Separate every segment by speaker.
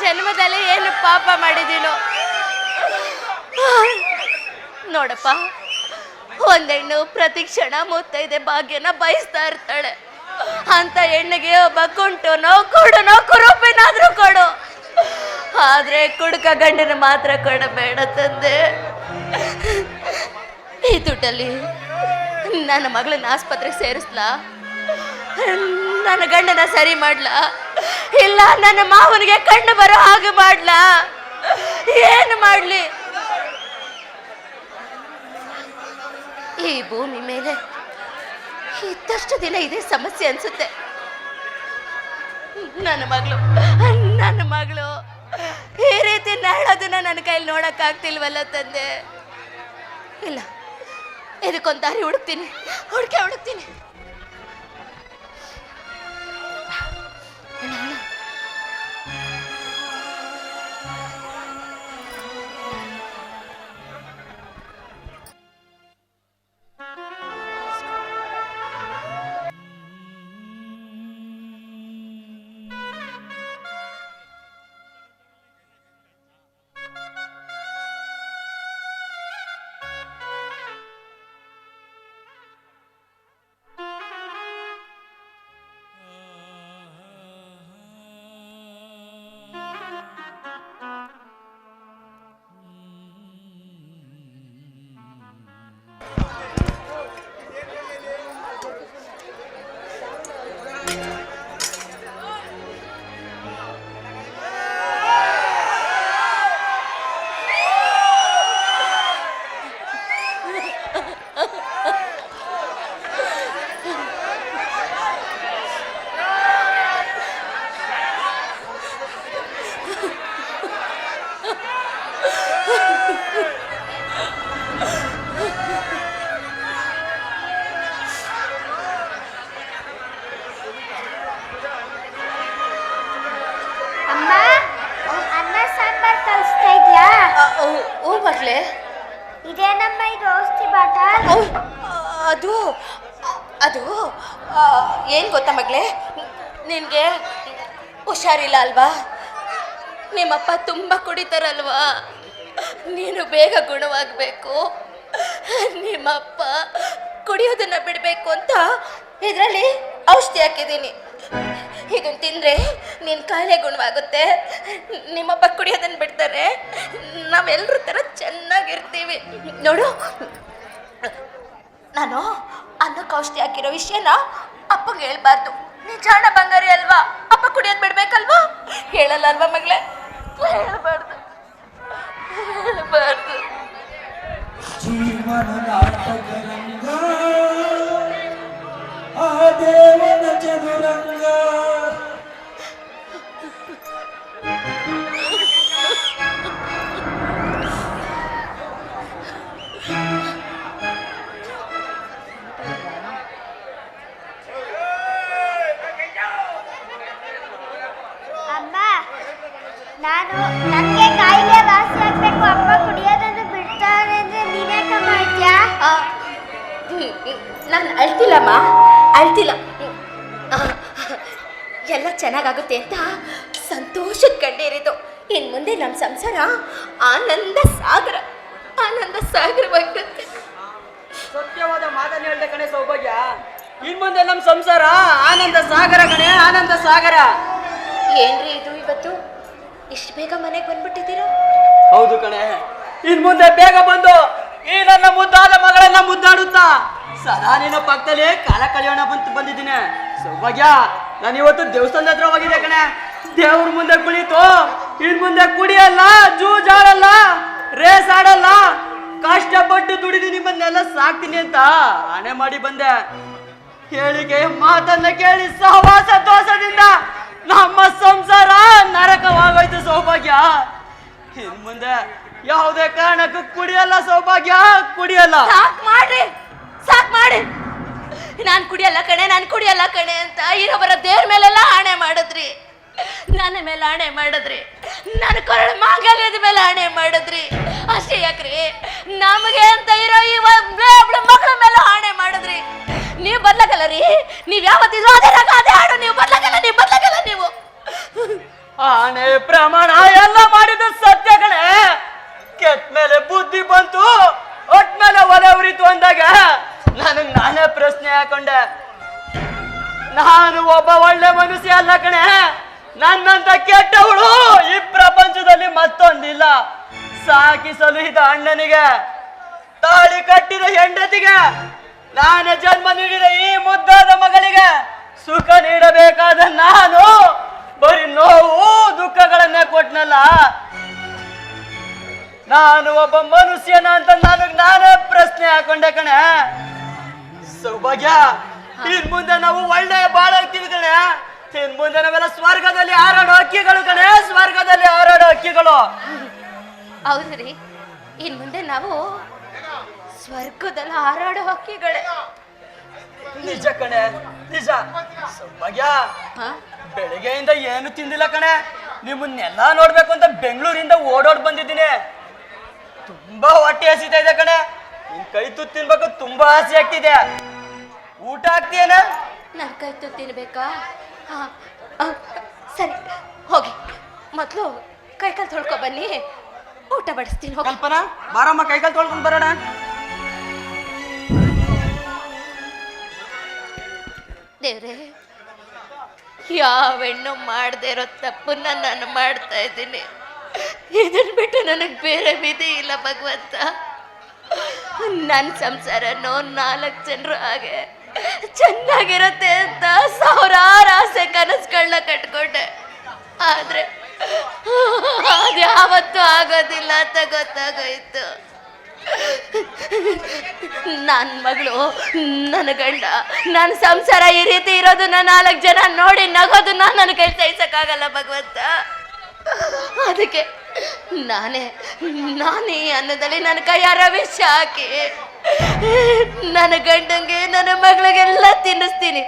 Speaker 1: ಜನ್ಮದಲ್ಲಿ ಏನು ಪಾಪ ಮಾಡಿದೀನೋ ನೋಡಪ್ಪ. ಒಂದೆಣ್ಣು ಪ್ರತಿ ಕ್ಷಣ ಮುತ್ತೈದೆ ಭಾಗ್ಯನ ಬಯಸ್ತಾ ಇರ್ತಾಳೆ. ಅಂತ ಹೆಣ್ಣಿಗೆ ಒಬ್ಬ ಕುಂಟುನೋ ಕುಡುನೋ ಕುರುಪಿನಾದ್ರೂ ಕೊಡು, ಆದ್ರೆ ಕುಡುಕ ಗಂಡನ ಮಾತ್ರ ಕೊಡಬೇಡ ತಂದೆ. ಈ ದುಡ್ಡಲ್ಲಿ ನನ್ನ ಮಗಳನ್ನ ಆಸ್ಪತ್ರೆಗೆ ಸೇರಿಸ್ಲಾ, ನನ್ನ ಗಂಡನ ಸರಿ ಮಾಡ್ಲಾ, ಇಲ್ಲ ನನ್ನ ಮಾವನಿಗೆ ಕಣ್ಣು ಬರೋ ಹಾಗೆ ಮಾಡ್ಲಾ, ಏನು ಮಾಡ್ಲಿ? ಈ ಭೂಮಿ ಮೇಲೆ ಇದ್ದಷ್ಟು ದಿನ ಇದೇ ಸಮಸ್ಯೆ ಅನ್ಸುತ್ತೆ. ನನ್ನ ಮಗಳು ಈ ರೀತಿ ನಾಳೋದನ್ನ ನನ್ನ ಕೈಲಿ ನೋಡಕ್ ಆಗ್ತಿಲ್ವಲ್ಲ ತಂದೆ. ಇಲ್ಲ, ಇದಕ್ಕೊಂದು ದಾರಿ ಹುಡುಕ್ತೀನಿ. ಮಗಳೇ,
Speaker 2: ಇದೇನಮ್ಮ ಇದು ಔಷಧಿ ಬಾಟಲ್?
Speaker 1: ಅದು ಅದು ಏನು ಗೊತ್ತಾ ಮಗಳೇ, ನಿನಗೆ ಹುಷಾರಿಲ್ಲ ಅಲ್ವಾ? ನಿಮ್ಮಪ್ಪ ತುಂಬ ಕುಡಿತಾರಲ್ವಾ, ನೀನು ಬೇಗ ಗುಣವಾಗಬೇಕು. ನಿಮ್ಮಪ್ಪ ಕುಡಿಯೋದನ್ನ ಬಿಡಬೇಕು ಅಂತ ಇದರಲ್ಲಿ ಔಷಧಿ ಹಾಕಿದ್ದೀನಿ. ಇದನ್ನು ತಿಂದರೆ ನಿನ್ನ ಕಾಯಿಲೆ ಗುಣವಾಗುತ್ತೆ, ನಿಮ್ಮಪ್ಪ ಕುಡಿಯೋದನ್ನು ಬಿಡ್ತಾರೆ, ನಾವೆಲ್ಲರ ಥರ ಚೆನ್ನಾಗಿರ್ತೀವಿ. ನೋಡು, ನಾನು ಅನ್ನಕ್ಕೆ ಔಷಧಿ ಹಾಕಿರೋ ವಿಷಯನ ಅಪ್ಪಗೆ ಹೇಳ್ಬಾರ್ದು. ನೀ ಜಾಣ ಬಂಗಾರಿ ಅಲ್ವಾ, ಅಪ್ಪ ಕುಡಿಯೋದು ಬಿಡ್ಬೇಕಲ್ವಾ? ಹೇಳಲ್ಲ ಅಲ್ವಾ ಮಗಳೇ? ಹೇಳಬಾರ್ದು.
Speaker 3: ಜೀವನ ನಾಟಕರಂಗ, ಆ ದೇವನ ಚದುರಂಗ.
Speaker 2: ಅಮ್ಮ, ನನಗೆ ಕಾಯಿಲೆ ವಾಸಿ ಆಗ್ಬೇಕು, ಅಪ್ಪ ಕುಡಿಯೋದನ್ನು ಬಿಡ್ತಾರೆ ಅಂದ್ರೆ ನೀನೇಕ ಮಾಡ್ತೀಯಾ?
Speaker 1: ನಾನು ಅಳ್ತಿಲ್ಲಮ್ಮ, ಅಳ್ತಿಲ್ಲ. ಎಲ್ಲ ಚೆನ್ನಾಗಾಗುತ್ತೆ ಅಂತ ಸಂತೋಷದ ಕಣ್ಣೀರಿದು. ಇನ್ನು ಮುಂದೆ ನಮ್ಮ ಸಂಸಾರ ಆನಂದ ಸಾಗರವಾಗುತ್ತೆ.
Speaker 4: ಸತ್ಯವಾದ ಮಾತನ್ನು ಹೇಳ್ದೆ ಕಣೆ ಸೌಭಾಗ್ಯ. ಇನ್ ಮುಂದೆ ನಮ್ಮ ಸಂಸಾರ ಆನಂದ ಸಾಗರ ಕಣೆ, ಆನಂದ ಸಾಗರ.
Speaker 1: ಏನ್ರಿ ಇದು, ಇವತ್ತು ಇಷ್ಟು ಬೇಗ ಮನೆಗೆ ಬಂದ್ಬಿಟ್ಟಿದ್ದೀರಾ?
Speaker 4: ಹೌದು ಕಣೆ, ಇನ್ ಮುಂದೆ ಬೇಗ ಬಂದು ಈ ನನ್ನ ಮುದ್ದಾದ ಮಗಳನ್ನ ಮುದ್ದಾಡುತ್ತಾ ಸದಾ ನಿನ್ನ ಪಕ್ಕದಲ್ಲಿ ಕಾಲ ಕಳೆಯೋಣ ಬಂದಿದ್ದೀನಿ ಸೌಭಾಗ್ಯ. ನಾನು ಇವತ್ತು ದೇವಸ್ಥಾನದ ಹತ್ರ ಹೋಗಿದೆ ಕಣೆ. ದೇವ್ರ ಮುಂದೆ ಕುಳಿತು ಇನ್ ಮುಂದೆ ಕುಡಿಯಲ್ಲ, ಜೂಜಾಡಲ್ಲ, ರೇಸ್ ಆಡಲ್ಲ, ಕಷ್ಟಪಟ್ಟು ದುಡಿದು ನಿಮ್ಮನ್ನೆಲ್ಲ ಸಾಕ್ತೀನಿ ಅಂತ ಹಣೆ ಮಾಡಿ ಬಂದೆ. ಹೇಳಿಕೆ ಮಾತನ್ನ ಕೇಳಿ ಸಹವಾಸ ದೋಷದಿಂದ ನಮ್ಮ ಸಂಸಾರ ನರಕವಾಗೋಯ್ತು ಸೌಭಾಗ್ಯ. ಇನ್ ಮುಂದೆ ಯಾವುದೇ ಕಾರಣಕ್ಕೂ ಕುಡಿಯಲ್ಲ ಸೌಭಾಗ್ಯ, ಕುಡಿಯಲ್ಲ.
Speaker 1: ಸಾಕ್ ಮಾಡಿ. ನಾನು ಕುಡಿಯಲ್ಲ ಕಣೆ ಅಂತ ಇರೋಬರ ದೇವ್ರ ಮೇಲೆಲ್ಲ ಆಣೆ ಮಾಡಿದ್ರಿ, ನನ್ನ ಮೇಲೆ ಆಣೆ ಮಾಡಿದ್ರಿ, ನನ್ನ ಕೊರಳ ಮಾಂಗಲ್ಯದ ಮೇಲೆ ಆಣೆ ಮಾಡಿದ್ರಿ. ಅಷ್ಟೇ ಯಾಕ್ರಿ, ನಮಗೆ ಅಂತ ಇರೋ ಈ ಮಕ್ಕಳ ಮೇಲೆ ಆಣೆ ಮಾಡಿದ್ರಿ. ನೀವು ಬರ್ಲಕ್ಕಲ್ಲ ರೀ, ನೀವು ಯಾವತ್ತಿದ್ರು ಅದೇ ಹಾಡು. ನೀವು ಬರ್ಲಕ್ಕಲ್ಲ ನೀವು.
Speaker 4: ಆನೆ ಪ್ರಮಾಣ ಎಲ್ಲ ಮಾಡಿದ ಸತ್ಯ ಕಣೆ. ಕೆಟ್ಟ ಮೇಲೆ ಬುದ್ಧಿ ಬಂತು, ಒಟ್ ಮೇಲೆ ಒಲೆ ಉರಿತು ಅಂದಾಗ ನನಗ್ ನಾನೇ ಪ್ರಶ್ನೆ ಹಾಕೊಂಡೆ. ನಾನು ಒಬ್ಬ ಒಳ್ಳೆ ಮನುಷ್ಯ ಅಲ್ಲ ಕಣೆ. ನನ್ನಂತ ಕೆಟ್ಟವಳು ಈ ಪ್ರಪಂಚದಲ್ಲಿ ಮತ್ತೊಂದಿಲ್ಲ. ಸಾಕಿ ಸಲುಹಿದ ಅಣ್ಣನಿಗೆ, ತಾಳಿ ಕಟ್ಟಿದ ಹೆಂಡತಿಗೆ, ನಾನೇ ಜನ್ಮ ನೀಡಿದ ಈ ಮುದ್ದಾದ ಮಗಳಿಗೆ ಸುಖ ನೀಡಬೇಕಾದ ನಾನು ಬರೀ ನೋವು ದುಃಖಗಳನ್ನೇ ಕೊಟ್ನಲ್ಲ. ನಾನು ಒಬ್ಬ ಮನುಷ್ಯನ ಅಂತ ನನಗ್ ನಾನೇ ಪ್ರಶ್ನೆ ಹಾಕೊಂಡೆ ಕಣೆ. ಸೌಭಾಗ್ಯ, ಇನ್ ಮುಂದೆ ನಾವು ಒಳ್ಳೆ ಬಾಳಾಗ್ತೀವಿ ಕಣೆ. ಇನ್ ಮುಂದೆ ನಾವೆಲ್ಲ ಸ್ವರ್ಗದಲ್ಲಿ ಹಾರಾಡೋ ಹಕ್ಕಿಗಳು ಕಣೆ, ಸ್ವರ್ಗದಲ್ಲಿ ಹಾರಾಡೋ ಹಕ್ಕಿಗಳು.
Speaker 1: ಹೌದ್ರಿ, ಇನ್ ಮುಂದೆ ನಾವು ಸ್ವರ್ಗದಲ್ಲಿ ಹಾರಾಡೋ ಹಕ್ಕಿಗಳೇ.
Speaker 4: ನಿಜ ಕಣೆ, ನಿಜ. ಸೌಭಾಗ್ಯ,
Speaker 1: ಹಾ?
Speaker 4: ಬೆಳಿಗ್ಗೆಯಿಂದ ಏನು ತಿಂದಿಲ್ಲ ಕಣೆ. ನಿಮ್ಮನ್ನೆಲ್ಲ ನೋಡ್ಬೇಕು ಅಂತ ಬೆಂಗಳೂರಿಂದ ಓಡೋಡ್ ಬಂದಿದ್ದೀನಿ. ತುಂಬಾ ಹೊಟ್ಟೆ ಹಸಿತಾ ಇದೆ ಕಣೆ. ನಿನ್ ಕೈ ತುತ್ತು ತಿನ್ಬೇಕು, ತುಂಬಾ ಆಸೆ ಆಗ್ತಿದೆ. ಊಟ ಆಗ್ತೀಯನ?
Speaker 1: ನನ್ನ ಕೈ ತುತ್ತು ತಿನ್ಬೇಕಾ? ಹಾ, ಸರಿ, ಹೋಗಿ ಮೊದಲು ಕೈಕಾಲು ತೊಳ್ಕೊ ಬನ್ನಿ, ಊಟ ಬಡಿಸ್ತೀನಿ. ಹೋಗಿ.
Speaker 4: ಕಲ್ಪನಾ, ಬಾರಮ್ಮ ಕೈಕಾಲು ತೊಳ್ಕೊಂಡ್ ಬರೋಣ.
Speaker 1: ದೇವ್ರೆ, ಯಾವ ಹೆಣ್ಣು ಮಾಡದೇ ಇರೋ ತಪ್ಪನ್ನ ನಾನು ಮಾಡ್ತಾ ಇದ್ದೀನಿ. ಇದನ್ನ ಬಿಟ್ಟು ನನಗೆ ಬೇರೆ ವಿಧಿ ಇಲ್ಲ ಭಗವಂತ. ನನ್ನ ಸಂಸಾರನೋ 4 ಜನರು ಹಾಗೆ ಚೆನ್ನಾಗಿರುತ್ತೆ ಅಂತ ಸಾವಿರಾರು ಆಸೆ ಕನಸುಗಳನ್ನ ಕಟ್ಕೊಂಡೆ. ಆದ್ರೆ ಅದ್ಯಾವತ್ತೂ ಆಗೋದಿಲ್ಲ ಅಂತ ಗೊತ್ತಾಗೋಯ್ತು. ನನ್ನ ಮಗಳು, ನನ್ನ ಗಂಡ, ನನ್ನ ಸಂಸಾರ ಈ ರೀತಿ ಇರೋದನ್ನ 4 ಜನ ನೋಡಿ ನಗೋದನ್ನ ನನ್ನ ಕೈ ಸಹಿಸಕ್ಕಾಗಲ್ಲ ಭಗವಂತ. ಅದಕ್ಕೆ ನಾನೇ ಈ ಅನ್ನದಲ್ಲಿ ನನ್ನ ಕೈಯಾರ ವಿಷ ಹಾಕಿ ನನ್ನ ಗಂಡಂಗೆ ನನ್ನ ಮಗಳಿಗೆಲ್ಲ ತಿನ್ನಿಸ್ತೀನಿ.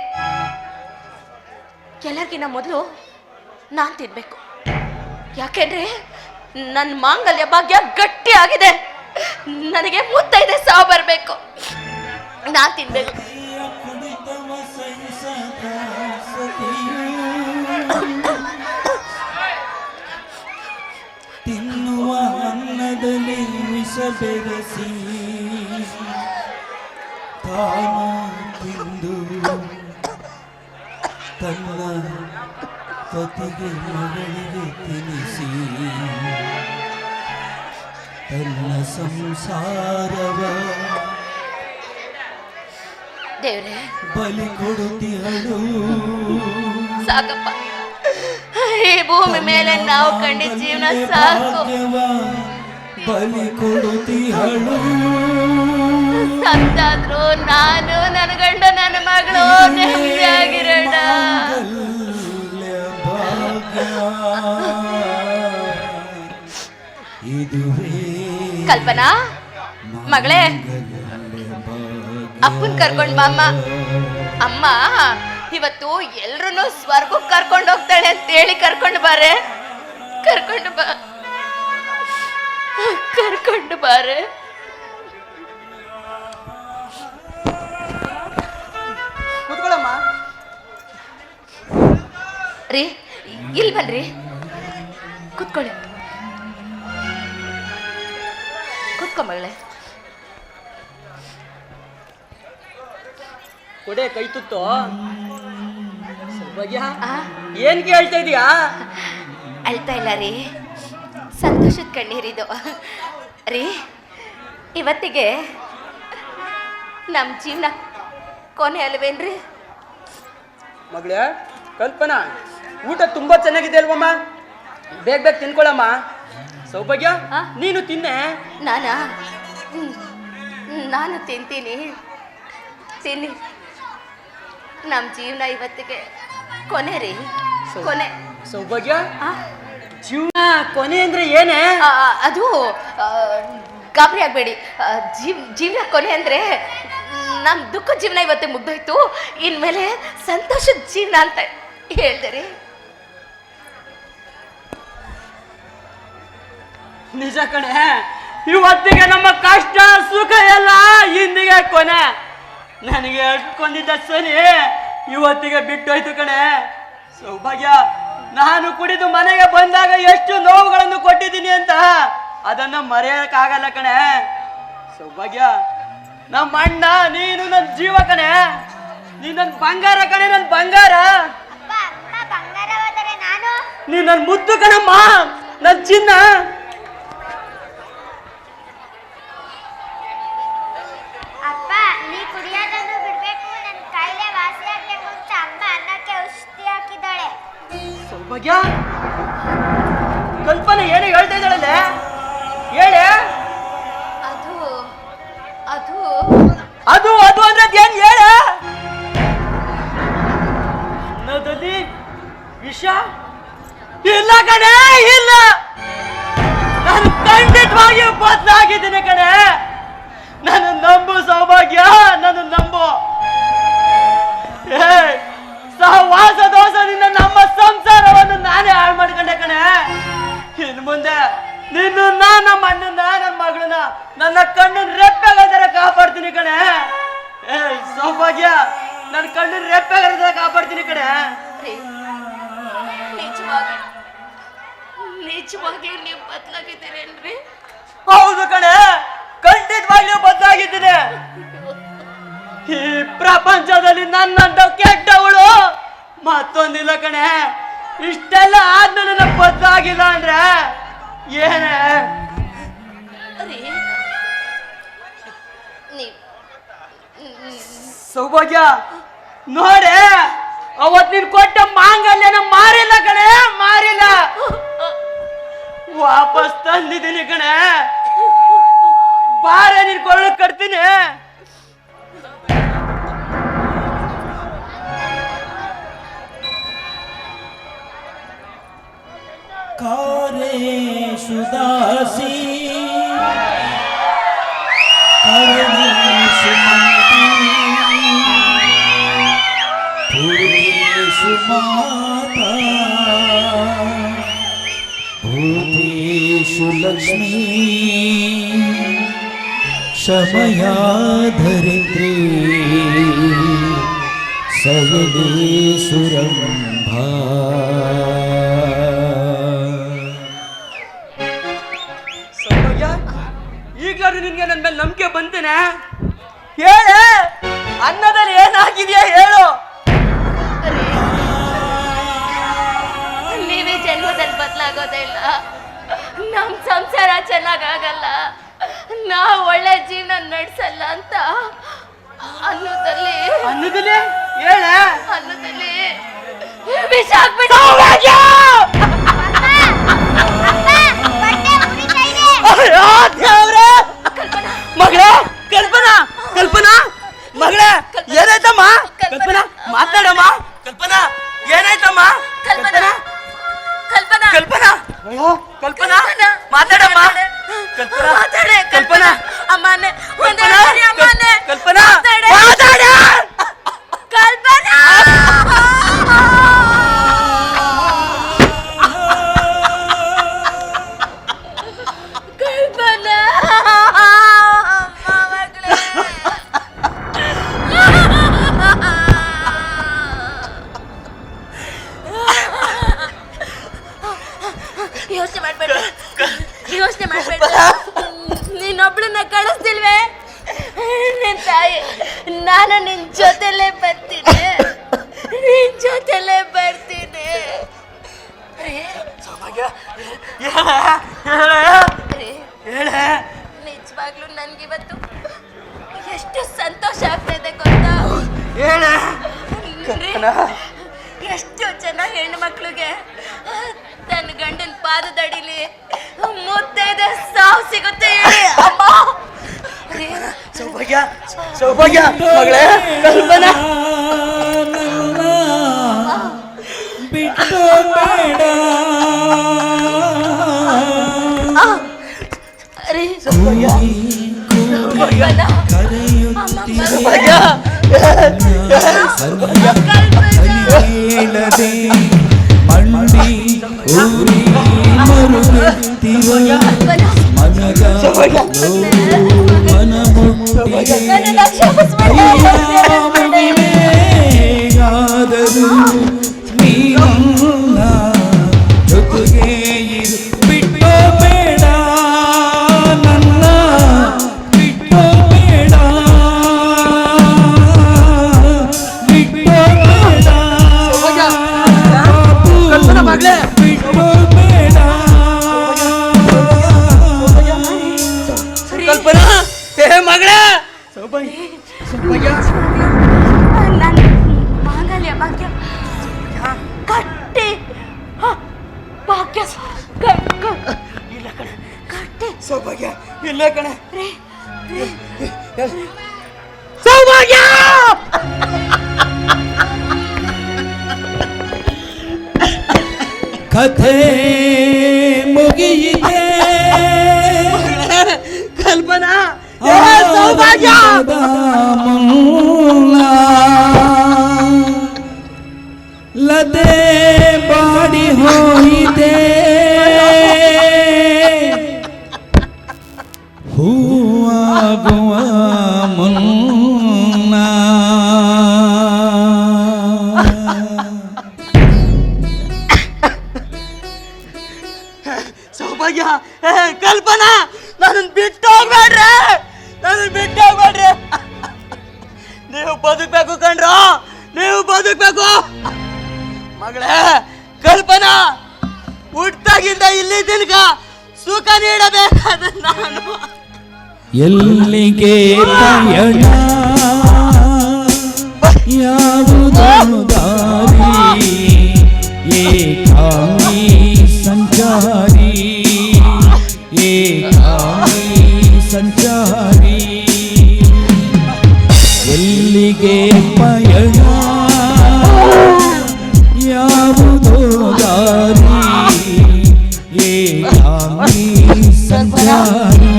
Speaker 1: ಎಲ್ಲರಿಗಿನ್ನ ಮೊದಲು ನಾನು ತಿನ್ಬೇಕು. ಯಾಕೆಂದ್ರೆ ನನ್ನ ಮಾಂಗಲ್ಯ ಭಾಗ್ಯ ಗಟ್ಟಿ ಆಗಿದೆ. ನನಗೆ ಮುತ್ತೈದೆ ಸಾವು ಬರಬೇಕು. ನಾನು ತಿನ್ಬೇಕು.
Speaker 3: ತಿನ್ನುವ ಅನ್ನದಲ್ಲಿ ವಿಷ ಬೆರೆಸಿ ತಾನು ತಿಂದು ತನ್ನ ಪತಿಗೆ ಮಗಳಿಗೆ ತಿನಿಸಿ ತನ್ನ ಸಂಸಾರವ
Speaker 1: ದೇವ್ರೆ
Speaker 3: ಬಲಿ ಕೊಡುತ್ತಿಹಳು.
Speaker 1: ಸಾಕಪ್ಪ, ಈ ಭೂಮಿ ಮೇಲೆ ನಾವು ಕಂಡಿದ್ದ ಜೀವನ ಸಾಕು.
Speaker 3: ಬಲಿ ಕೊಡುತ್ತಿಹಳು.
Speaker 1: ಸತ್ತಾದ್ರೂ ನಾನು, ನನ್ನ ಗಂಡ, ನನ್ನ ಮಗಳು ನೆಮ್ಮದಿಯಾಗಿರೋಣ. ಕಲ್ಪನಾ ಮಗಳೇ, ಅಪ್ಪನ್ ಕರ್ಕೊಂಡ್ ಬಾ. ಅಮ್ಮ ಇವತ್ತು ಎಲ್ರು ಸ್ವರ್ಗಕ್ಕೆ ಕರ್ಕೊಂಡು ಹೋಗ್ತಾಳೆ ಅಂತ ಹೇಳಿ ಕರ್ಕೊಂಡು ಬಾರೆ. ಕರ್ಕೊಂಡು ಬಾರೆ.
Speaker 4: ಕೂತ್ಕೊಳ್ಳಮ್ಮ.
Speaker 1: ರೀ, ಇಲ್ಲಿ ಬನ್ರಿ, ಕೂತ್ಕೊಳ್ಳಿ. ಕೂತ್ಕೊ ಮಗಳೇ.
Speaker 4: ಕೊಡೆ ಕೈ ತುತ್ತು. ಸೌಭಾಗ್ಯ, ಏನ್ ಕೇಳ್ತಾ ಇದೀಯಾ?
Speaker 1: ಅಳ್ತಾ ಇಲ್ಲ ರೀ, ಸಂತೋಷದ ಕಣ್ಣೀರಿದು. ರೀ, ಇವತ್ತಿಗೆ ನಮ್ಮ ಜೀವನ ಕೊನೆ ಅಲ್ವೇನ್ರಿ?
Speaker 4: ಮಗಳೇ ಕಲ್ಪನಾ, ಊಟ ತುಂಬಾ ಚೆನ್ನಾಗಿದೆ ಅಲ್ವಮ್ಮ? ಬೇಗ ತಿನ್ಕೊಳಮ್ಮ. ಸೌಭಾಗ್ಯ, ನೀನು ತಿನ್ನೆ.
Speaker 1: ನಾನು ತಿಂತೀನಿ. ತಿನ್ನಿ. ನಮ್ಮ ಜೀವನ ಇವತ್ತಿಗೆ ಕೊನೆ ರೀ, ಕೊನೆ.
Speaker 4: ಸೌಭಾಗ್ಯ, ಜೀವನ ಕೊನೆ ಅಂದ್ರೆ ಏನೇ?
Speaker 1: ಅದು ಗಾಬರಿ ಆಗ್ಬೇಡಿ. ಜೀವನ ಕೊನೆ ಅಂದ್ರೆ ನಮ್ಮ ದುಃಖ ಜೀವನ ಇವತ್ತು ಮುಗ್ದೋಯ್ತು, ಇನ್ಮೇಲೆ ಸಂತೋಷದ ಜೀವನ ಅಂತ ಹೇಳ್ದೆ.
Speaker 4: ನಿಜ ಕಣೆ, ಇವತ್ತಿಗೆ ನಮ್ಮ ಕಷ್ಟ ಸುಖ ಎಲ್ಲ ಇಂದಿಗೆ ಕೊನೆ. ನನಗೆ ಅಟ್ಕೊಂಡಿದ್ದ ಸನಿ ಇವತ್ತಿಗೆ ಬಿಟ್ಟೋಯ್ತು ಕಣೆ. ಸೌಭಾಗ್ಯ, ನಾನು ಕುಡಿದು ಮನೆಗೆ ಬಂದಾಗ ಎಷ್ಟು ನೋವುಗಳನ್ನು ಕೊಟ್ಟಿದ್ದೀನಿ ಅಂತ ಅದನ್ನ ಮರೆಯಕ್ಕಾಗಲ್ಲ ಕಣೆ ಸೌಭಾಗ್ಯ. ನಮ್ಮ ಅಣ್ಣ ನೀನು ನನ್ನ ಜೀವ ಕಣೆ, ನೀನ್ ನನ್ನ ಬಂಗಾರ ಕಣೆ, ನನ್ನ ಬಂಗಾರ.
Speaker 2: ಅಪ್ಪ ಅಮ್ಮ ಬಂಗಾರವಾದರೆ ನಾನು
Speaker 4: ನೀನ್ ನನ್ನ ಮುದ್ದು ಕಣಮ್ಮ, ನನ್ನ ಚಿನ್ನ.
Speaker 2: ಅಪ್ಪ ನೀ ಕುಡಿಯೋದನ್ನು ಬಿಡ್ಬೇಕು, ನನ್ನ ಕಾಯಿಲೆ ವಾಸಿ ಆಗ್ಬೇಕು ಅಂತ ಅಮ್ಮ ಅನ್ನಕ್ಕೆ ಔಷಧಿ ಹಾಕಿದ್ದಾಳೆ.
Speaker 4: ಸೌಭಾಗ್ಯ, ಕಲ್ಪನೆ ಏನು ಹೇಳ್ತಾ ಇದ್ದಾಳಲ್ಲೇ, ಹೇಳೆ.
Speaker 1: ಅದು ಅದು
Speaker 4: ಅದು ಅದು ಅಂದ್ರೆ ಏನ್ ಹೇಳ. ಅನ್ನದಲ್ಲಿ ವಿಷ ಇಲ್ಲ ಕಣೆ, ಇಲ್ಲ. ನಾನು ಖಂಡಿತವಾಗಿಯೂ ಬದಲಾಗಿದ್ದೀನಿ ಕಣೆ. ನನ್ನ ನಂಬು ಸೌಭಾಗ್ಯ, ನನ್ನ ನಂಬು. ಸಹವಾಸ ದೋಷದಿಂದ ನಮ್ಮ ಸಂಸಾರವನ್ನು ನಾನೇ ಹಾಳು ಮಾಡ್ಕೊಂಡೆ ಕಣೆ. ಇನ್ನು ಮುಂದೆ ನಿನ್ನ ನಮ್ಮ ಅಣ್ಣನ ನನ್ನ ಮಗಳನ್ನ ನನ್ನ ಕಣ್ಣಿನ ರೆಪ್ಪೆಗಳ ಕಾಪಾಡ್ತೀನಿ ಕಣೆ. ಸೌಭಾಗ್ಯ, ನನ್ನ ಕಣ್ಣಿನ ರೆಪ್ಪೆಗಳ ಕಾಪಾಡ್ತೀನಿ ಕಣೆ.
Speaker 1: ನಿಜವಾಗ್ಲೂ ನೀವು ಬದಲಾಗಿದ್ದೀರೇನ್ರಿ?
Speaker 4: ಹೌದು ಕಣೆ, ಖಂಡಿತವಾಗ್ಲೂ ಬದಲಾಗಿದ್ದೀನಿ. ಈ ಪ್ರಪಂಚದಲ್ಲಿ ನನ್ನಂತ ಕೆಟ್ಟವಳು ಮತ್ತೊಂದಿಲ್ಲ ಕಣೆ. ಇಷ್ಟೆಲ್ಲ ಆದ್ಮೇಲೆ ನನ್ನ ಬದಲಾಗಿಲ್ಲ ಅಂದ್ರೆ ಏನೇ? ಸೌಭಾಗ್ಯ ನೋಡೆ, ಅವತ್ ನೀನ್ ಕೊಟ್ಟ ಮಾಂಗಲ್ಯನ ಮಾರಿಲ್ಲ ಕಣೆ, ಮಾರಿಲ್ಲ. ವಾಪಸ್ ತಂದಿದ್ದೀನಿ ಕಣೆ. ಬಾರೆ ನೀನ್ ಕೊಳ್ಳ ಕಟ್ತೀನಿ.
Speaker 3: ಕಾರೇಶು ದಾಸಿ ಕರಣೇಶು ಮಂತ್ರಿ ಭೂತೇಶು ಮಾತಾ ಭೂತೇಶು ಲಕ್ಷ್ಮೀ ಕ್ಷಮಯಾ ಧರಿತ್ರಿ ಸಯದೇಶು ರಂಭಾ.
Speaker 4: ಈಗಲಾದ್ರೂ ನಿನ್ಗೆ ನನ್ನ ಮೇಲೆ ನಂಬಿಕೆ ಬಂತೇನೆ? ಹೇಳೆ, ಅನ್ನದಲ್ಲಿ ಏನಾಗಿದೆಯಾ ಹೇಳು.
Speaker 1: ನೀವೇ ಜನ್ಮದಲ್ಲಿ ಬದಲಾಗೋದೇ ಇಲ್ಲ. ನಮ್ ಸಂಸಾರ ಚೆನ್ನಾಗಾಗಲ್ಲ, ನಾವು ಒಳ್ಳೆ ಜೀವನ ನಡೆಸಲ್ಲ ಅಂತ ಅನ್ನೋದಲ್ಲಿ
Speaker 4: ಹೇಳೆ,
Speaker 1: ಅನ್ನೋದಲ್ಲಿ ವಿಷ ಹಾಕ್ಬಿಟ್ಟು
Speaker 4: ಮಗಳೇ ಕಲ್ಪನಾ, ಕಲ್ಪನಾ ಮಗಳೇ ಏನಾಯ್ತಮ್ಮ? ಕಲ್ಪನಾ ಮಾತಾಡಮ್ಮ. ಕಲ್ಪನಾ ಏನಾಯ್ತಮ್ಮ?
Speaker 1: ಕಲ್ಪನಾ ಕಲ್ಪನಾ
Speaker 4: ಕಲ್ಪನಾ ಕಲ್ಪನಾ ಮಾತಾಡಮ್ಮ. ಕಲ್ಪನಾ ಕಲ್ಪನಾ
Speaker 1: ಅಮ್ಮನೆ
Speaker 4: ಕಲ್ಪನಾ
Speaker 1: ಅಮ್ಮನೆ
Speaker 4: ಕಲ್ಪನಾ ಮಾತಾಡ.
Speaker 1: ಕಲ್ಪನಾ ಕಲ್ಪನಾ ಯೋಚನೆ ಮಾಡ್ಬೇಡ. ನೀನೊಬ್ಳನ್ನ ಕಳಿಸ್ತಿಲ್ವೇ? ನಿನ್ ತಾಯಿ ನಾನು ನಿನ್ ಜೊತೆಲೇ ಬರ್ತೀನಿ, ನಿನ್ ಜೊತೆಲೇ ಬರ್ತೀನಿ. ನಿಜವಾಗ್ಲೂ ನನ್ಗಿವತ್ತು ಎಷ್ಟು ಸಂತೋಷ ಆಗ್ತಿದೆ ಗೊತ್ತಾ? ಎಷ್ಟು ಜನ ಹೆಣ್ಣು ಮಕ್ಳಿಗೆ ತನ್ನ ಗಂಡನ ಪಾದದಡಿಲಿ ಮುತ್ತೈದೆ ಸಾವು ಸಿಗುತ್ತೆ ಹೇಳಿ. ಅಮ್ಮ
Speaker 4: ಸೌಭಾಗ್ಯ, ಸೌಭಾಗ್ಯ ಮಗಳೇ ಕಲ್ಪನಾ
Speaker 3: ಬಿಟ್ಟು ಬೇಡ.
Speaker 4: ಸೌಭಾಗ್ಯ
Speaker 3: ಕಲಿಯೇಳದೆ ಮಂಡಿ ಊರಿ ಮರುಗುತ್ತಿವ ಮನಗ ಮನ ಮುಟ್ಟಿಯಾದರೂ ನೀನಲ್ಲ
Speaker 4: ಇಲ್ಲೇ ಕಣೆ ಸೌಭಾಗ್ಯ
Speaker 3: ಕಥೆ ಮುಗಿಯಿತೆ
Speaker 4: ಕಲ್ಪನಾ ಸೌಭಾಗ್ಯ
Speaker 3: ಲತೆ ಬಾಡಿ ಹೋಯಿತೆ ಹೂವಾಗುವ ಮುನ್ನ
Speaker 4: ಸೌಭಾಗ್ಯ ಕಲ್ಪನಾ ನನ್ನ ಬಿಟ್ಟು ಹೋಗ್ಬೇಡ್ರಿ ನೀವು ಬದುಕ್ಬೇಕು ಕಣ್ರೋ ನೀವು ಬದುಕ್ಬೇಕು ಮಗಳೇ ಕಲ್ಪನಾ ಹುಟ್ಟಾಗಿಂದ ಇಲ್ಲಿ ತನಕ ಸುಖ ನೀಡಬೇಕಾದ ನಾನು
Speaker 3: ಎಲ್ಲಿಗೆ ಪಯಣ ಯಾವುದೋ ದಾರಿ ಏಕಾಂಗಿ ಸಂಚಾರಿ ಎಲ್ಲಿಗೆ ಪಯಣ ಯಾವುದೋ ದಾರಿ ಏಕಾಂಗಿ ಸಂಚಾರಿ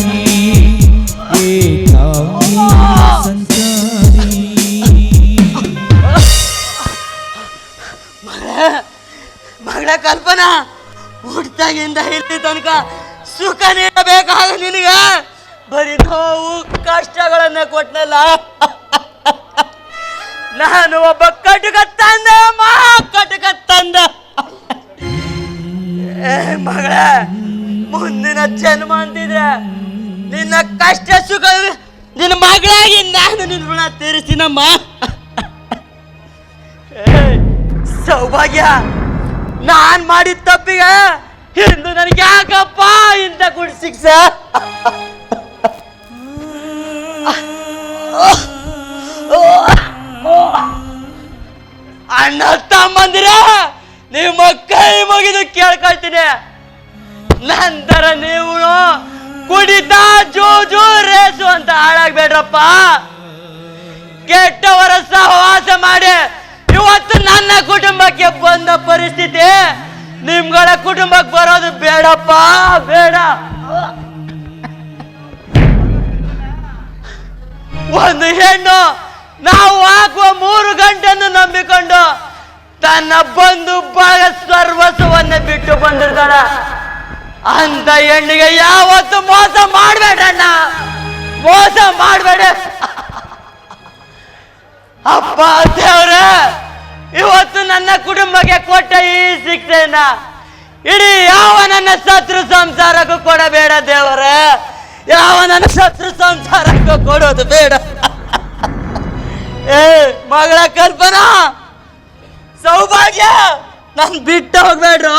Speaker 4: ಮಗಳ ಕಲ್ಪನಾ ಹುಟ್ಟಾಗಿಂದ ಇಲ್ಲಿ ತನಕ ಸುಖ ನೀಡಬೇಕಾದ ನಿನಗೆ ಬರೀ ನೋವು ಕಷ್ಟಗಳನ್ನ ಕೊಟ್ಟನಲ್ಲ ನಾನು ಒಬ್ಬ ಕಟುಕ ತಂದೆ ಕಟುಕ ತಂದ ಮಗಳ ಮುಂದಿನ ಜನ್ಮ ಅಂತಿದ್ರೆ ನಿನ್ನ ಕಷ್ಟ ಸುಖ ನಿನ್ನ ಮಗಳಾಗಿ ನಾನು ನಿನ್ನ ಋಣ ತೀರಿಸಿನಮ್ಮ ಸೌಭಾಗ್ಯ ನಾನ್ ಮಾಡಿದ ತಪ್ಪಿಗೆ ಇಂದು ನನಗೆ ಯಾಕಪ್ಪ ಇಂಥ ಗುಡ್ ಶಿಕ್ಷೆ ಅಣ್ಣ ತಮ್ಮಂದಿರ ನಿಮ್ಮ ಕೈ ಮುಗಿದು ಕೇಳ್ಕೊಳ್ತೀನಿ ನಂತರ ನೀವು ಕುಡಿತ ಜೂಜು ರೇಸು ಅಂತ ಹಾಳಾಗ್ಬೇಡ್ರಪ್ಪ ಕೆಟ್ಟವರ ಸಹವಾಸ ಮಾಡಿ ಇವತ್ತು ನನ್ನ ಕುಟುಂಬಕ್ಕೆ ಬಂದ ಪರಿಸ್ಥಿತಿ ನಿಮ್ಗಳ ಕುಟುಂಬಕ್ಕೆ ಬರೋದು ಬೇಡಪ್ಪ ಬೇಡ ಒಂದು ಹೆಣ್ಣು ನಾವು ಹಾಕುವ 3 ಗಂಟೆಯನ್ನು ನಂಬಿಕೊಂಡು ತನ್ನ ಬಂಧು ಬಳಗ ಸರ್ವಸ್ವವನ್ನ ಬಿಟ್ಟು ಬಂದಿರ್ತಾಳ ಅಂತ ಹೆಣ್ಣಿಗೆ ಯಾವತ್ತು ಮೋಸ ಮಾಡಬೇಡಣ್ಣ ಮೋಸ ಮಾಡಬೇಡ ಅಪ್ಪ ದೇವ್ರೆ ಇವತ್ತು ನನ್ನ ಕುಟುಂಬಕ್ಕೆ ಕೊಟ್ಟ ಈ ಶಿಕ್ಷೆಯನ್ನ ಇಡೀ ಯಾವ ನನ್ನ ಶತ್ರು ಸಂಸಾರಕ್ಕೂ ಕೊಡಬೇಡ ದೇವರೇ ಯಾವ ನನ್ನ ಶತ್ರು ಸಂಸಾರಕ್ಕೂ ಕೊಡೋದು ಬೇಡ ಏ ಮಗಳ ಕಲ್ಪನಾ ಸೌಭಾಗ್ಯ ನನ್ ಬಿಟ್ಟು ಹೋಗ್ಬೇಡ್ರು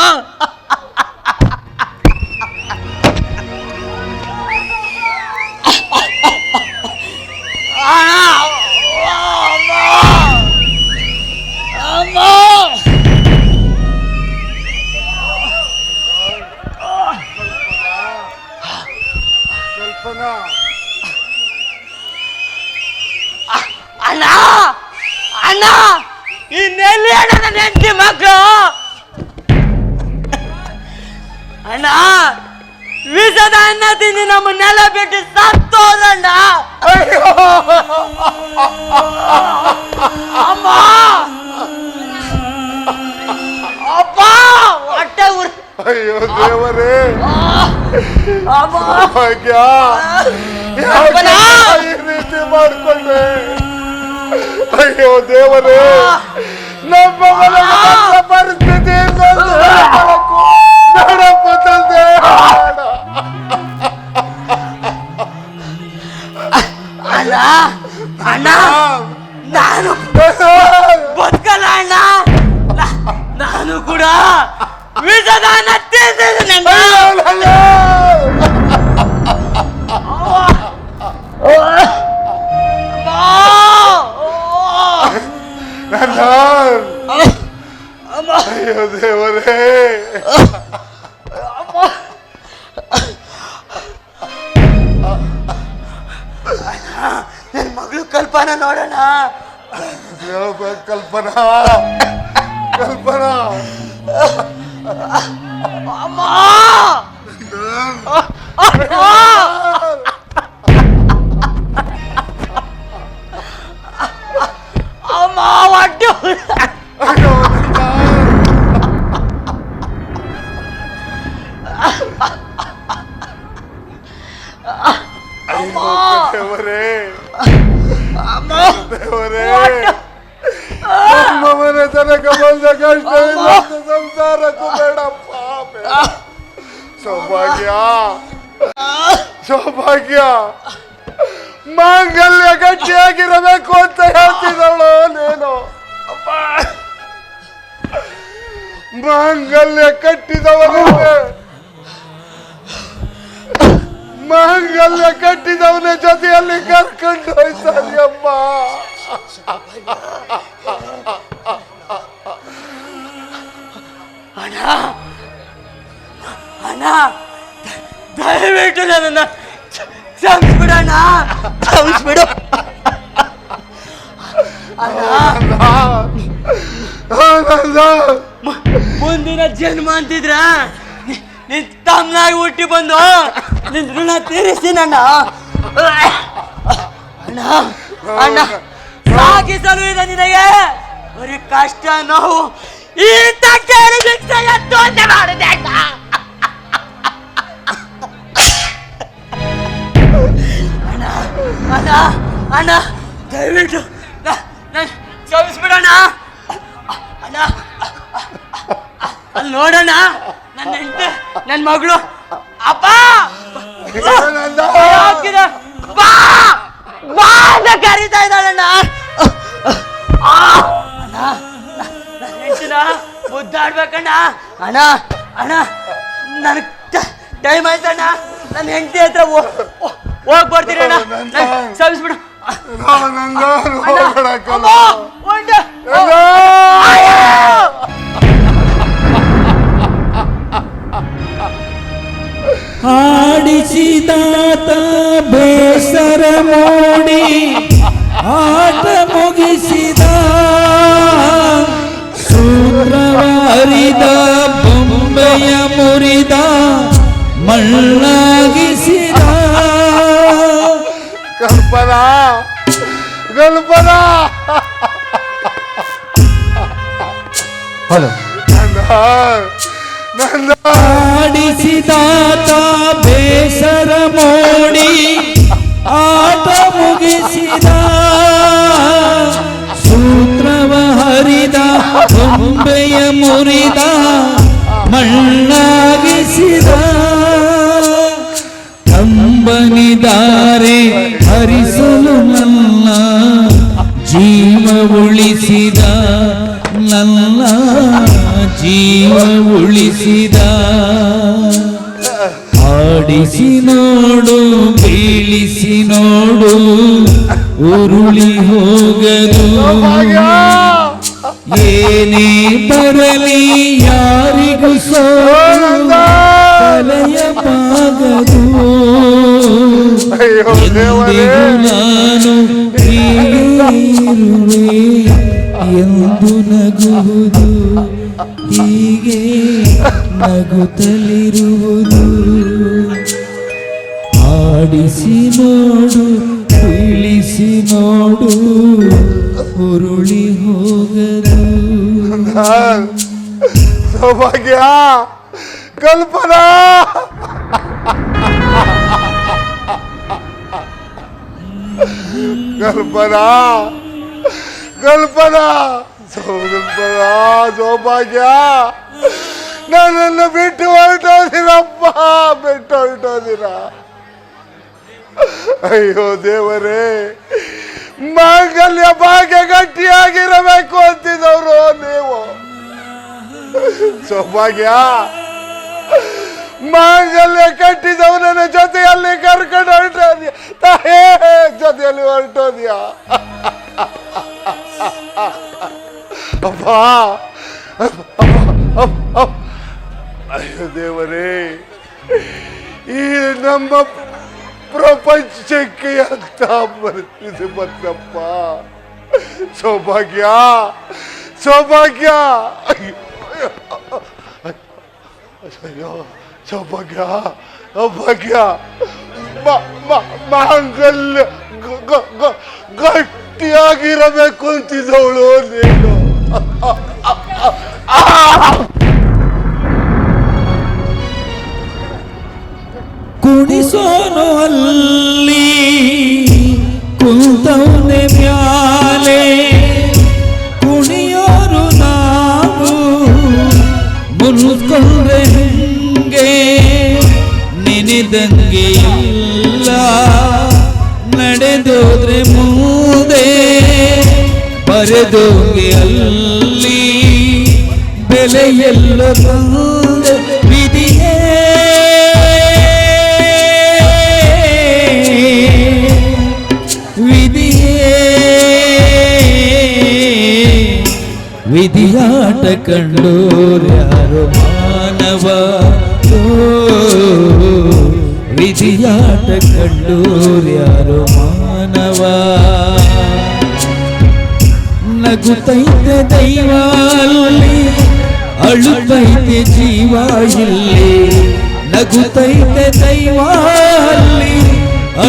Speaker 4: ಅಣ್ಣ ಅಣ್ಣ ಇನ್ನೆಲ್ಲಿ ಅಣ್ಣ ನನ್ನ ಹೆಂಡತಿ ಮಕ್ಕಳು ಅಣ್ಣ ವಿಷದ ಅನ್ನ ತಿಂದು ನಮ್ಮನ್ನೆಲ್ಲ ಬಿಟ್ಟು ಸತ್ತೋದಣ್ಣ ಅಮ್ಮ ಅಪ್ಪ ಹೊಟ್ಟೆ ಉರ್
Speaker 5: ಅಯ್ಯೋ ದೇವರೇ ಭಾಗ್ಯ ಈ ರೀತಿ ಮಾಡ್ಕೊಂಡೆ ಅಯ್ಯೋ ದೇವರೇ ನಮ್ಮ ಮನೆಯ ಪರಿಸ್ಥಿತಿ ಬೇಡಪ್ಪ ತಂದೆ
Speaker 4: ಅಣ್ಣ ಅಣ್ಣ ನಾನು ಬದುಕಲ್ಲ ಅಣ್ಣ ನಾನು ಕೂಡ ವಿಷದ ಅನ್ನ ತಿಂದಿದ್ದೀನಿ
Speaker 5: ಅಯ್ಯೋ ದೇವರೇ
Speaker 4: ಕಲ್ಪನಾ ನೋಡೋಣ.
Speaker 5: ಹೇಳ್ಬೇಕು ಕಲ್ಪನಾ, ಕಲ್ಪನಾ.
Speaker 4: ಅಮ್ಮ ಅಮ್ಮ ಹೊಟ್ಟೆ
Speaker 5: ಅಯ್ಯೋ ದೇವರೇ, ದೇವರೇ, ನಮ್ಮ ಮನೆ ತನಕ ಬಂದ ಕಷ್ಟ ಸಂಸಾರಕ್ಕೂ ಬೇಡಪ್ಪ, ಬೇಡ. ಸೌಭಾಗ್ಯ, ಸೌಭಾಗ್ಯ, ಮಾಂಗಲ್ಯ ಗಟ್ಟಿಯಾಗಿರಬೇಕು ಅಂತ ಹೇಳ್ತಿದ್ದಳು ನೀನು. ಮಾಂಗಲ್ಯ ಕಟ್ಟಿದವನಿಗೆ, ಮಾಂಗಲ್ಯ ಕಟ್ಟಿದವನ ಜೊತೆಯಲ್ಲಿ ಕರ್ಕೊಂಡು ಹೋಯ್ತಾನೆಯಮ್ಮ.
Speaker 4: ಅಣ್ಣ ಅಣ್ಣ, ದಯವಿಟ್ಟು ನನ್ನ ಕ್ಷಮಿಸ್ಬಿಡಣ್ಣ, ಕ್ಷಮಿಸ್ಬಿಡು ಅಣ್ಣ. ಮುಂದಿನ ಜನ್ಮ ಅಂತಿದ್ರ ನಿನ್ ತಮ್ಮನಾಗಿ ಹುಟ್ಟಿ ಬಂದು ನಿನ್ ಋಣ ತೀರಿಸ್ತೀನಣ್ಣ. ಅಣ್ಣ ಅಣ್ಣ, ಸಾಗಿಸಲು ಇದೆ ನಿನಗೆ ಬರೀ ಕಷ್ಟ ನೋವು ಈ ತಟ್ಟೆಯಲ್ಲಿ ಭಿಕ್ಷೆಯ ತೊಂದರೆ ಮಾಡಿದೆ ಅಣ್ಣ. ಅಣ್ಣ ಅಣ್ಣ ಅಣ್ಣ, ದಯವಿಟ್ಟು ನಾನು ಕ್ಷಮಿಸ್ಬಿಡೋಣ ಅಣ್ಣ. ಅಲ್ಲಿ ನೋಡೋಣ, ನನ್ನ ಹೆಂಡತಿ, ನನ್ನ ಮಗಳು, ಅಪ್ಪ ಹಾಕಿದೆ, ಬಾ ಬಾ ಅಂತ ಕರೀತಾ ಇದ್ದಾಳಣ್ಣ. ಅಣ್ಣ, ನನ್ನ ಹೆಂಡತಿನ ಮುದ್ದಾಡ್ಬೇಕಣ್ಣ. ಅಣ್ಣ ಅಣ್ಣ, ನನಗೆ ಟೈಮ್ ಆಯ್ತಣ್ಣ, ನನ್ನ ಹೆಂಡತಿ ಹತ್ರ ಹೋಗಿ ಬರ್ತೀನಿ ಅಣ್ಣ. ಕ್ಷಮಿಸ್ಬಿಡು.
Speaker 3: ಆಡಿಸಿದಾತ ಬೇಸರ ಮೂಡಿ ಆಟ ಮುಗಿಸಿದ, ಸೂತ್ರವ ಅರಿದ ಬೊಂಬೆಯ ಮುರಿದ ಮಣ್ಣಾಗಿಸಿದ.
Speaker 5: ಕಲ್ಪನಾ, ಕಲ್ಪನಾ,
Speaker 3: ಆಡಿಸಿದಾತ ಬೇಸರ ಮೋಡಿ ಆಟ ಮುಗಿಸಿದ, ಸೂತ್ರವ ಹರಿದ ಬೊಂಬೆಯ ಮುರಿದ ಮಣ್ಣಾಗಿಸಿದ. ಕಂಬನಿದಾರೆ ಹರಿಸಲು ನನ್ನ ಜೀವ ಉಳಿಸಿದ, ನನ್ನ ಜೀವ ಉಳಿಸಿದ. ಆಡಿಸಿ ನೋಡು, ಬೀಳಿಸಿ ನೋಡು, ಉರುಳಿ ಹೋಗದು. ಏನೇ ಬರಲಿ ಯಾರಿಗೂ ತಲೆಯ ಬಾಗದು. ಎಂದಿಗೂ ನಾನು ಹೀಗಿರುವೆ ಎಂದು ನಗುವುದು, ಹೀಗೆ ನಗುತ್ತಲಿರುವುದು. ಆಡಿಸಿ ನೋಡು, ಬೀಳಿಸಿ ನೋಡು, ಉರುಳಿ ಹೋಗದು.
Speaker 5: ಸೌಭಾಗ್ಯ, ಕಲ್ಪನಾ, ಕಲ್ಪನಾ, ಕಲ್ಪನಾ, ಕಲ್ಪನಾ, ಸೌಭಾಗ್ಯ, ನನ್ನನ್ನು ಬಿಟ್ಟು ಹೊರಟೋದಿರಪ್ಪ, ಬಿಟ್ಟು ಹೊರಟೋದಿರ. ಅಯ್ಯೋ ದೇವರೇ, ಮಾಂಗಲ್ಯ ಭಾಗ್ಯ ಗಟ್ಟಿಯಾಗಿರಬೇಕು ಅಂತಿದ್ದವರು ನೀವು. ಸೌಭಾಗ್ಯ, ಮಾಂಗಲ್ಯ ಕಟ್ಟಿದವನ ಜೊತೆಯಲ್ಲಿ ಕರ್ಕೊಂಡು ಹೊರಟೋದ್ಯಾ, ತಾಯೇ ಜೊತೆಯಲ್ಲಿ ಹೊರಟೋದ್ಯಾ. ಅಪ್ಪ, ಅಯ್ಯೋ ದೇವರೇ, ಈ ನಮ್ಮ ಪ್ರಪಂಚಕ್ಕೆ ಅಂತ ಬರ್ತಿದೆ ಬಂದಪ್ಪ. ಸೌಭಾಗ್ಯ ಸೌಭಾಗ್ಯ ಅಯ್ಯೋ ಸೌಭಾಗ್ಯ ಸೌಭಾಗ್ಯ ಮಾಂಗಲ್ಯ ಗಟ್ಟಿಯಾಗಿರಬೇಕು ಅಂತಿದ್ದವಳು ನೀನು.
Speaker 3: ಕುಣಿಸೋನು ಅಲ್ಲಿ ಕುಂತವನೆ ಮ್ಯಾಲೆ ಕುಣಿಯೋರು ನಾವು ಮುನ್ಕೊಂಡ್ರೆ ಹಂಗೆ ನೆನೆದಂಗೆ ಇಲ್ಲ ನಡೆದೋದ್ರೆ ಮುಂದೆ ಬರೆದೋಗೆ ಅಲ್ಲಿ ಬೆಲೆಯೆಲ್ಲ ಬಂದೆ ವಿಧಿಯೇ ವಿಧಿಯಾಟ ಕಂಡೋರ್ಯಾರೋ ಮಾನವ, ವಿಧಿಯಾಟ ಕಂಡೋರ್ಯಾರೋ ಮಾನವ. ನಗುತ್ತೈತೆ ದೈವ ಅಲ್ಲಿ ಅಳುತ್ತೈತೆ ಜೀವ ಇಲ್ಲಿ, ನಗುತ್ತೈತೆ ದೈವ ಅಲ್ಲಿ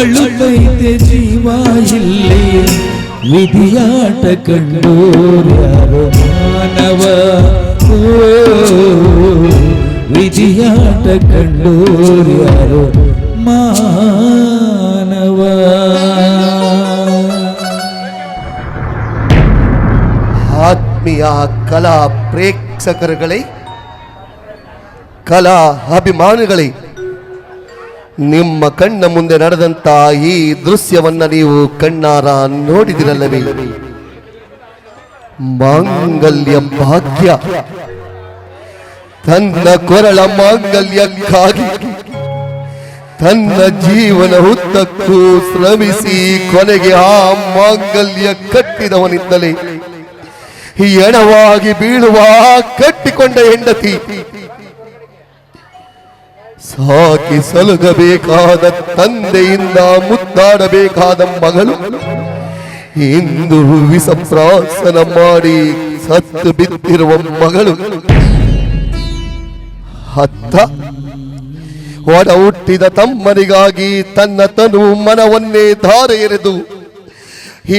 Speaker 3: ಅಳುತ್ತೈತೆ ಜೀವ ಇಲ್ಲಿ. ವಿಧಿಯಾಟ ಕಂಡೋರ್ಯಾರೋ ಮಾನವ, ವಿಧಿಯಾಟ ಕಂಡೋರ್ಯಾರೋ ಮಾನವ.
Speaker 5: ಆತ್ಮೀಯ ಕಲಾ ಪ್ರೇಕ್ಷಕರುಗಳೇ, ಕಲಾ ಅಭಿಮಾನಿಗಳೇ, ನಿಮ್ಮ ಕಣ್ಣ ಮುಂದೆ ನಡೆದಂತ ಈ ದೃಶ್ಯವನ್ನ ನೀವು ಕಣ್ಣಾರ ನೋಡಿದಿರಲ್ಲವೇ? ಮಾಂಗಲ್ಯ ಭಾಗ್ಯ ತನ್ನ ಕೊರಳ ಮಾಂಗಲ್ಯಕ್ಕಾಗಿ ತನ್ನ ಜೀವನ ಉದ್ದಕ್ಕೂ ಶ್ರಮಿಸಿ ಕೊನೆಗೆ ಆ ಮಾಂಗಲ್ಯ ಕಟ್ಟಿದವನಿದ್ದಲೇ ಎಣವಾಗಿ ಬೀಳುವ ಕಟ್ಟಿಕೊಂಡ ಹೆಂಡತಿ, ಸಾಕಿ ಸಲುಗಬೇಕಾದ ತಂದೆಯಿಂದ ಮುದ್ದಾಡಬೇಕಾದ ಮಗಳು ಇಂದು ವಿಷಪ್ರಾಸನ ಮಾಡಿ ಸತ್ತು ಬಿದ್ದಿರುವ ಮಗಳು, ಅತ್ತ ಒಡ ಹುಟ್ಟಿದ ತಮ್ಮನಿಗಾಗಿ ತನ್ನ ತನು ಮನವನ್ನೇ ಧಾರೆ ಎರೆದು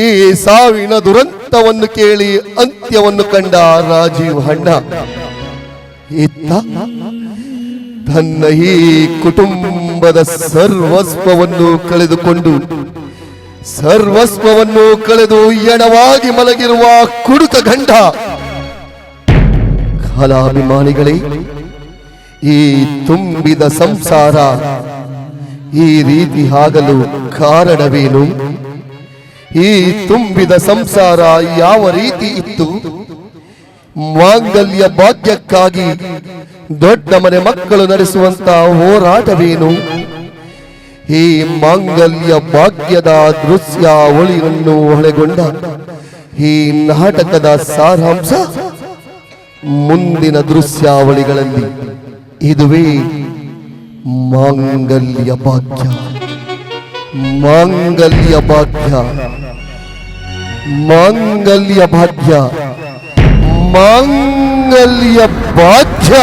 Speaker 5: ಈ ಸಾವಿನ ದುರಂತವನ್ನು ಕೇಳಿ ಅಂತ್ಯವನ್ನು ಕಂಡ ರಾಜೀವ್ ಅಣ್ಣ, ಇತ್ತ ತನ್ನ ಈ ಕುಟುಂಬದ ಸರ್ವಸ್ವವನ್ನು ಕಳೆದು ಎಣವಾಗಿ ಮಲಗಿರುವ ಕುಡುಕ ಗಂಡ. ಕಲಾಭಿಮಾನಿಗಳೇ, ಈ ತುಂಬಿದ ಸಂಸಾರ ಈ ರೀತಿ ಆಗಲು ಕಾರಣವೇನು? ಈ ತುಂಬಿದ ಸಂಸಾರ ಯಾವ ರೀತಿ ಇತ್ತು? ಮಾಂಗಲ್ಯ ಭಾಗ್ಯಕ್ಕಾಗಿ ದೊಡ್ಡ ಮನೆ ಮಕ್ಕಳು ನಡೆಸುವಂತ ಹೋರಾಟವೇನು? ಈ ಮಾಂಗಲ್ಯ ಭಾಗ್ಯದ ದೃಶ್ಯಾವಳಿಯನ್ನು ಒಳಗೊಂಡ ಈ ನಾಟಕದ ಸಾರಾಂಶ ಮುಂದಿನ ದೃಶ್ಯಾವಳಿಗಳಲ್ಲಿ. ಇದುವೇ ಮಾಂಗಲ್ಯ ಭಾಗ್ಯ, ಮಾಂಗಲ್ಯ ಭಾಗ್ಯ, ಮಾಂಗಲ್ಯ ಭಾಗ್ಯ, ಮಾಂಗಲ್ಯ ಭಾಗ್ಯ.